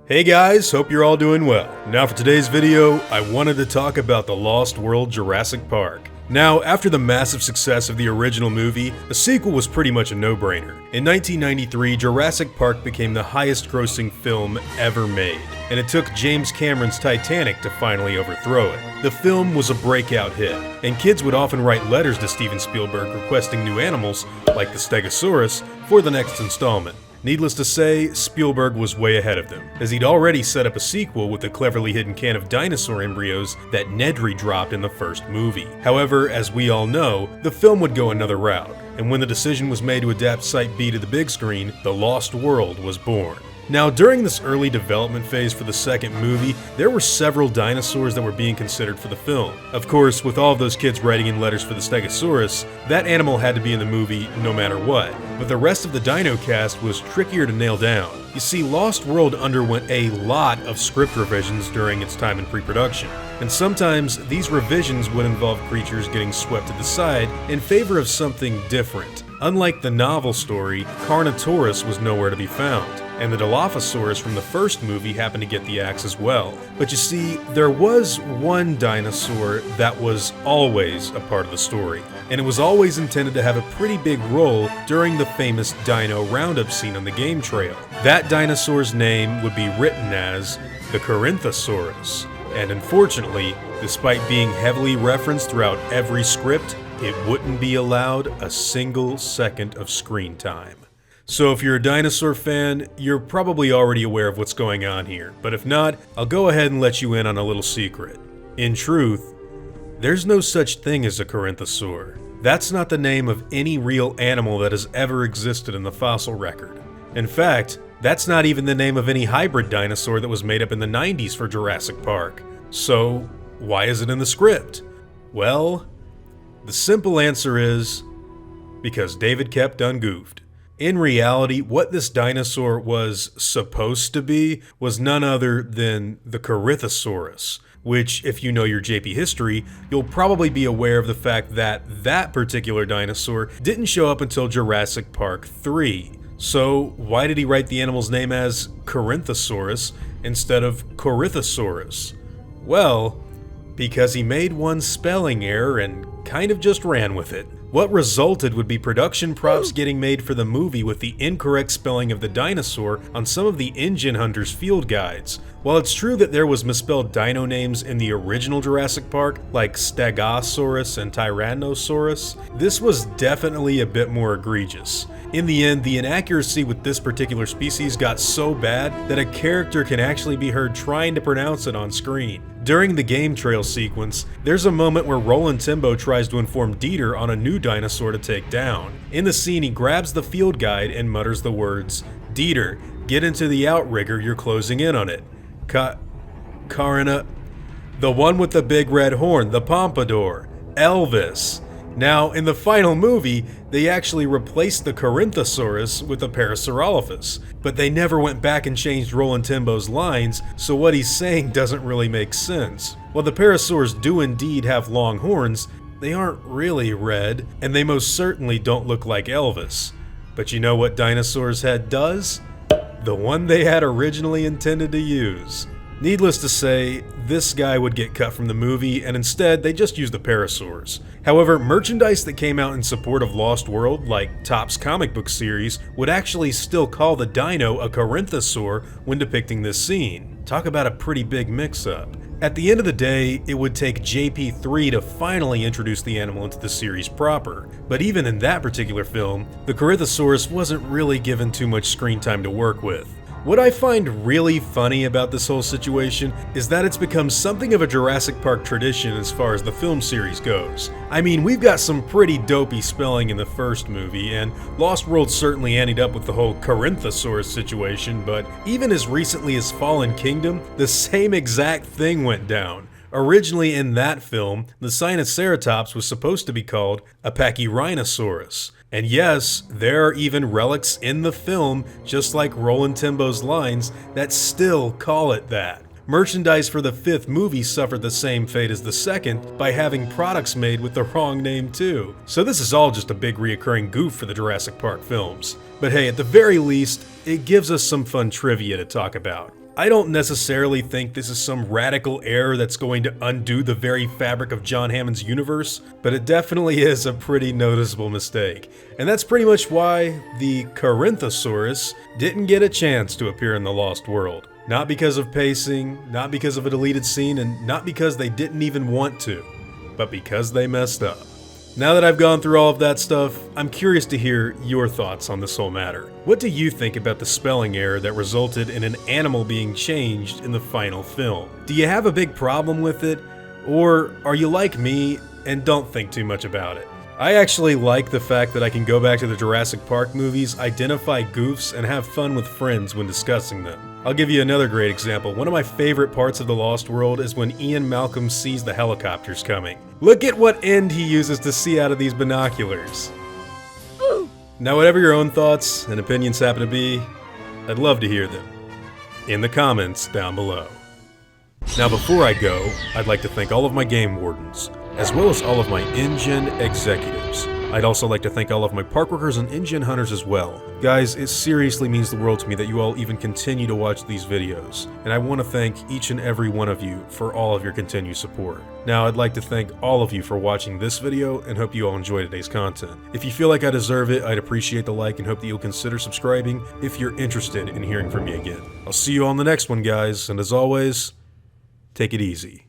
Hey guys, hope you're all doing well. Now for today's video, I wanted to talk about the Lost World Jurassic Park. Now, after the massive success of the original movie, a sequel was pretty much a no-brainer. In 1993, Jurassic Park became the highest-grossing film ever made, and it took James Cameron's Titanic to finally overthrow it. The film was a breakout hit, and kids would often write letters to Steven Spielberg requesting new animals, like the Stegosaurus, for the next installment. Needless to say, Spielberg was way ahead of them, as he'd already set up a sequel with the cleverly hidden can of dinosaur embryos that Nedry dropped in the first movie. However, as we all know, the film would go another route, and when the decision was made to adapt Site B to the big screen, The Lost World was born. Now, during this early development phase for the second movie, there were several dinosaurs that were being considered for the film. Of course, with all of those kids writing in letters for the Stegosaurus, that animal had to be in the movie no matter what. But the rest of the dino cast was trickier to nail down. You see, Lost World underwent a lot of script revisions during its time in pre-production, and sometimes these revisions would involve creatures getting swept to the side in favor of something different. Unlike the novel story, Carinthosaurus was nowhere to be found, and the Dilophosaurus from the first movie happened to get the axe as well. But you see, there was one dinosaur that was always a part of the story, and it was always intended to have a pretty big role during the famous dino roundup scene on the game trail. That dinosaur's name would be written as the Carinthosaurus, and unfortunately, despite being heavily referenced throughout every script, it wouldn't be allowed a single second of screen time. So if you're a dinosaur fan, you're probably already aware of what's going on here, but if not, I'll go ahead and let you in on a little secret. In truth, there's no such thing as a Carinthosaur. That's not the name of any real animal that has ever existed in the fossil record. In fact, that's not even the name of any hybrid dinosaur that was made up in the 90s for Jurassic Park. So, why is it in the script? Well, the simple answer is because David kept ungoofed. In reality, what this dinosaur was supposed to be was none other than the Carinthosaurus, which, if you know your JP history, you'll probably be aware of the fact that that particular dinosaur didn't show up until Jurassic Park 3. So why did he write the animal's name as Carinthosaurus instead of Corythosaurus? Well, because he made one spelling error and kind of just ran with it. What resulted would be production props getting made for the movie with the incorrect spelling of the dinosaur on some of the InGen hunters' field guides. While it's true that there was misspelled dino names in the original Jurassic Park, like Stegosaurus and Tyrannosaurus, this was definitely a bit more egregious. In the end, the inaccuracy with this particular species got so bad that a character can actually be heard trying to pronounce it on screen. During the game trail sequence, there's a moment where Roland Timbo tries to inform Dieter on a new dinosaur to take down. In the scene, he grabs the field guide and mutters the words, "Dieter, get into the outrigger, you're closing in on it. Carina, the one with the big red horn, the pompadour, Elvis." Now, in the final movie, they actually replaced the Carinthosaurus with a Parasaurolophus, but they never went back and changed Roland Timbo's lines, so what he's saying doesn't really make sense. While the Parasaurs do indeed have long horns, they aren't really red, and they most certainly don't look like Elvis. But you know what dinosaur's head does? The one they had originally intended to use. Needless to say, this guy would get cut from the movie, and instead they just used the Parasaurs. However, merchandise that came out in support of Lost World, like Topps comic book series, would actually still call the dino a Carinthosaur when depicting this scene. Talk about a pretty big mix-up. At the end of the day, it would take JP3 to finally introduce the animal into the series proper, but even in that particular film, the Carinthosaurus wasn't really given too much screen time to work with. What I find really funny about this whole situation is that it's become something of a Jurassic Park tradition as far as the film series goes. I mean, we've got some pretty dopey spelling in the first movie, and Lost World certainly ended up with the whole Carinthosaurus situation, but even as recently as Fallen Kingdom, the same exact thing went down. Originally in that film, the Sinoceratops was supposed to be called a Pachyrhinosaurus. And yes, there are even relics in the film, just like Roland Timbo's lines, that still call it that. Merchandise for the fifth movie suffered the same fate as the second by having products made with the wrong name too. So this is all just a big reoccurring goof for the Jurassic Park films. But hey, at the very least, it gives us some fun trivia to talk about. I don't necessarily think this is some radical error that's going to undo the very fabric of John Hammond's universe, but it definitely is a pretty noticeable mistake. And that's pretty much why the Carinthosaurus didn't get a chance to appear in The Lost World. Not because of pacing, not because of a deleted scene, and not because they didn't even want to, but because they messed up. Now that I've gone through all of that stuff, I'm curious to hear your thoughts on this whole matter. What do you think about the spelling error that resulted in an animal being changed in the final film? Do you have a big problem with it? Or are you like me and don't think too much about it? I actually like the fact that I can go back to the Jurassic Park movies, identify goofs, and have fun with friends when discussing them. I'll give you another great example. One of my favorite parts of The Lost World is when Ian Malcolm sees the helicopters coming. Look at what end he uses to see out of these binoculars. Now, whatever your own thoughts and opinions happen to be, I'd love to hear them in the comments down below. Now, before I go, I'd like to thank all of my game wardens, as well as all of my InGen executives. I'd also like to thank all of my park workers and InGen hunters as well. Guys, it seriously means the world to me that you all even continue to watch these videos, and I want to thank each and every one of you for all of your continued support. Now, I'd like to thank all of you for watching this video and hope you all enjoy today's content. If you feel like I deserve it, I'd appreciate the like and hope that you'll consider subscribing if you're interested in hearing from me again. I'll see you on the next one, guys, and as always, take it easy.